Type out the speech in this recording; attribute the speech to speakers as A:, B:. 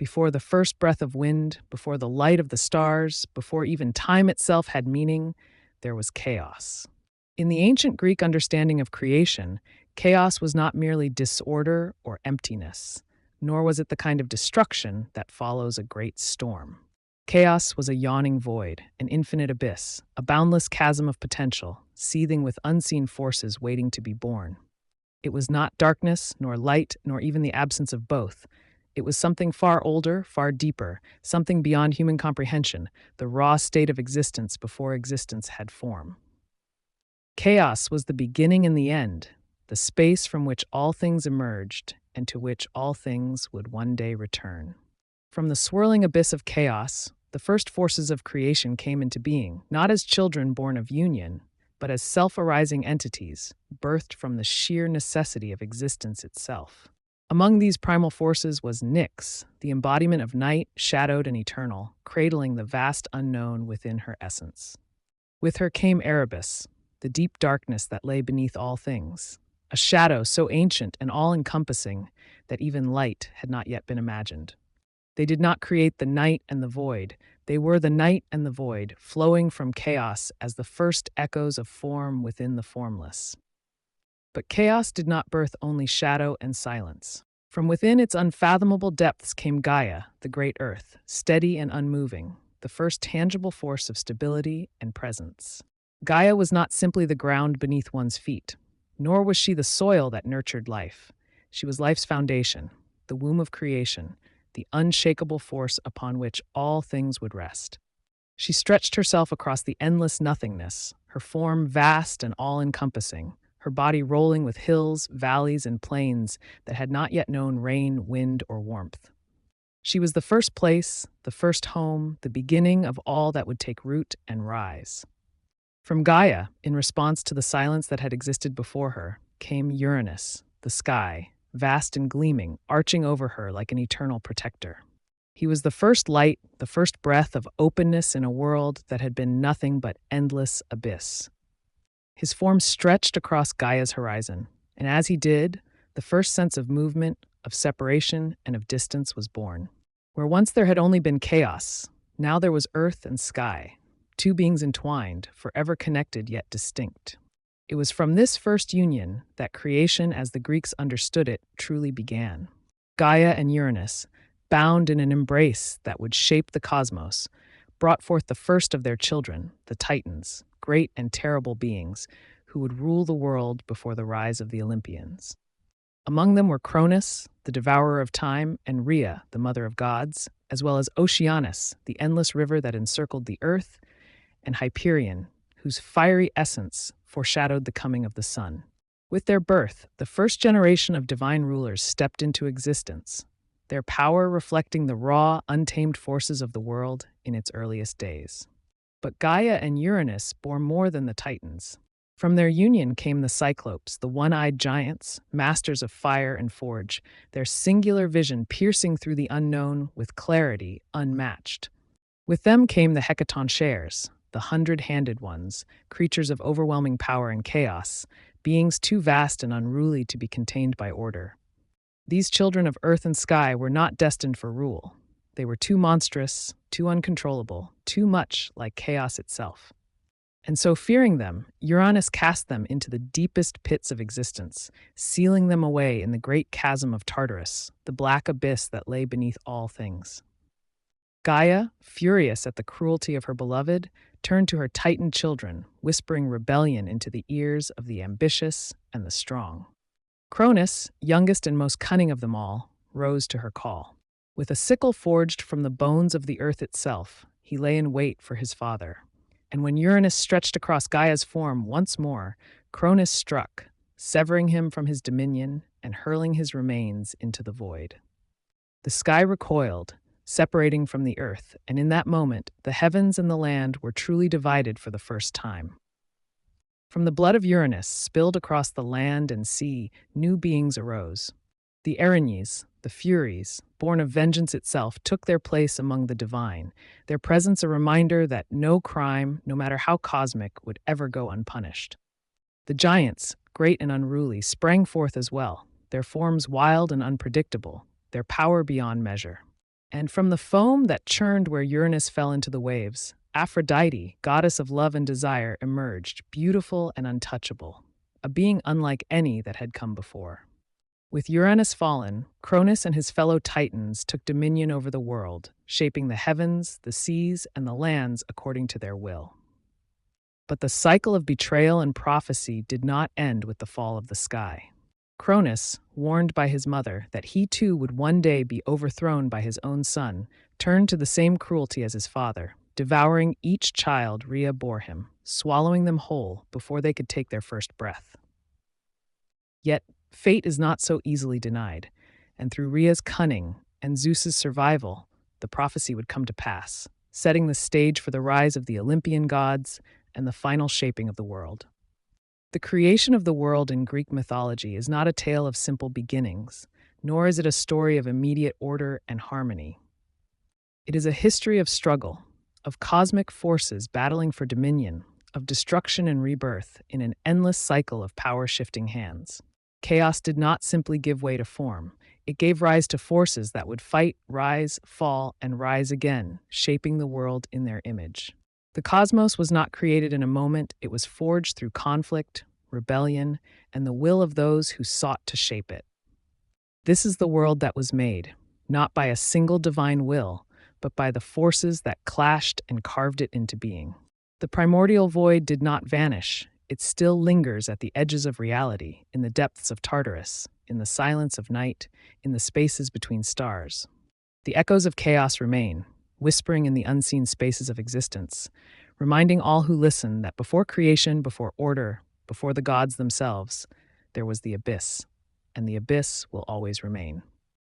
A: Before the first breath of wind, before the light of the stars, before even time itself had meaning, there was chaos. In the ancient Greek understanding of creation, chaos was not merely disorder or emptiness, nor was it the kind of destruction that follows a great storm. Chaos was a yawning void, an infinite abyss, a boundless chasm of potential, seething with unseen forces waiting to be born. It was not darkness, nor light, nor even the absence of both. It was something far older, far deeper, something beyond human comprehension, the raw state of existence before existence had form. Chaos was the beginning and the end, the space from which all things emerged and to which all things would one day return. From the swirling abyss of chaos, the first forces of creation came into being, not as children born of union, but as self-arising entities, birthed from the sheer necessity of existence itself. Among these primal forces was Nyx, the embodiment of night, shadowed and eternal, cradling the vast unknown within her essence. With her came Erebus, the deep darkness that lay beneath all things, a shadow so ancient and all-encompassing that even light had not yet been imagined. They did not create the night and the void. They were the night and the void, flowing from chaos as the first echoes of form within the formless. But chaos did not birth only shadow and silence. From within its unfathomable depths came Gaia, the great earth, steady and unmoving, the first tangible force of stability and presence. Gaia was not simply the ground beneath one's feet, nor was she the soil that nurtured life. She was life's foundation, the womb of creation, the unshakable force upon which all things would rest. She stretched herself across the endless nothingness, her form vast and all-encompassing, her body rolling with hills, valleys, and plains that had not yet known rain, wind, or warmth. She was the first place, the first home, the beginning of all that would take root and rise. From Gaia, in response to the silence that had existed before her, came Uranus, the sky, vast and gleaming, arching over her like an eternal protector. He was the first light, the first breath of openness in a world that had been nothing but endless abyss. His form stretched across Gaia's horizon, and as he did, the first sense of movement, of separation, and of distance was born. Where once there had only been chaos, now there was earth and sky, two beings entwined, forever connected yet distinct. It was from this first union that creation, as the Greeks understood it, truly began. Gaia and Uranus, bound in an embrace that would shape the cosmos, brought forth the first of their children, the Titans, great and terrible beings who would rule the world before the rise of the Olympians. Among them were Cronus, the devourer of time, and Rhea, the mother of gods, as well as Oceanus, the endless river that encircled the earth, and Hyperion, whose fiery essence foreshadowed the coming of the sun. With their birth, the first generation of divine rulers stepped into existence, their power reflecting the raw, untamed forces of the world in its earliest days. But Gaia and Uranus bore more than the Titans. From their union came the Cyclopes, the one-eyed giants, masters of fire and forge, their singular vision piercing through the unknown with clarity unmatched. With them came the Hecatoncheires, the hundred-handed ones, creatures of overwhelming power and chaos, beings too vast and unruly to be contained by order. These children of earth and sky were not destined for rule. They were too monstrous, too uncontrollable, too much like chaos itself. And so, fearing them, Uranus cast them into the deepest pits of existence, sealing them away in the great chasm of Tartarus, the black abyss that lay beneath all things. Gaia, furious at the cruelty of her beloved, turned to her Titan children, whispering rebellion into the ears of the ambitious and the strong. Cronus, youngest and most cunning of them all, rose to her call. With a sickle forged from the bones of the earth itself, he lay in wait for his father. And when Uranus stretched across Gaia's form once more, Cronus struck, severing him from his dominion and hurling his remains into the void. The sky recoiled, separating from the earth, and in that moment, the heavens and the land were truly divided for the first time. From the blood of Uranus, spilled across the land and sea, new beings arose. The Erinyes, the Furies, born of vengeance itself, took their place among the divine, their presence a reminder that no crime, no matter how cosmic, would ever go unpunished. The giants, great and unruly, sprang forth as well, their forms wild and unpredictable, their power beyond measure. And from the foam that churned where Uranus fell into the waves, Aphrodite, goddess of love and desire, emerged, beautiful and untouchable, a being unlike any that had come before. With Uranus fallen, Cronus and his fellow Titans took dominion over the world, shaping the heavens, the seas, and the lands according to their will. But the cycle of betrayal and prophecy did not end with the fall of the sky. Cronus, warned by his mother that he too would one day be overthrown by his own son, turned to the same cruelty as his father, devouring each child Rhea bore him, swallowing them whole before they could take their first breath. Yet, fate is not so easily denied, and through Rhea's cunning and Zeus's survival, the prophecy would come to pass, setting the stage for the rise of the Olympian gods and the final shaping of the world. The creation of the world in Greek mythology is not a tale of simple beginnings, nor is it a story of immediate order and harmony. It is a history of struggle, of cosmic forces battling for dominion, of destruction and rebirth in an endless cycle of power-shifting hands. Chaos did not simply give way to form. It gave rise to forces that would fight, rise, fall, and rise again, shaping the world in their image. The cosmos was not created in a moment, it was forged through conflict, rebellion, and the will of those who sought to shape it. This is the world that was made, not by a single divine will, but by the forces that clashed and carved it into being. The primordial void did not vanish. It still lingers at the edges of reality, in the depths of Tartarus, in the silence of night, in the spaces between stars. The echoes of chaos remain, whispering in the unseen spaces of existence, reminding all who listen that before creation, before order, before the gods themselves, there was the abyss, and the abyss will always remain.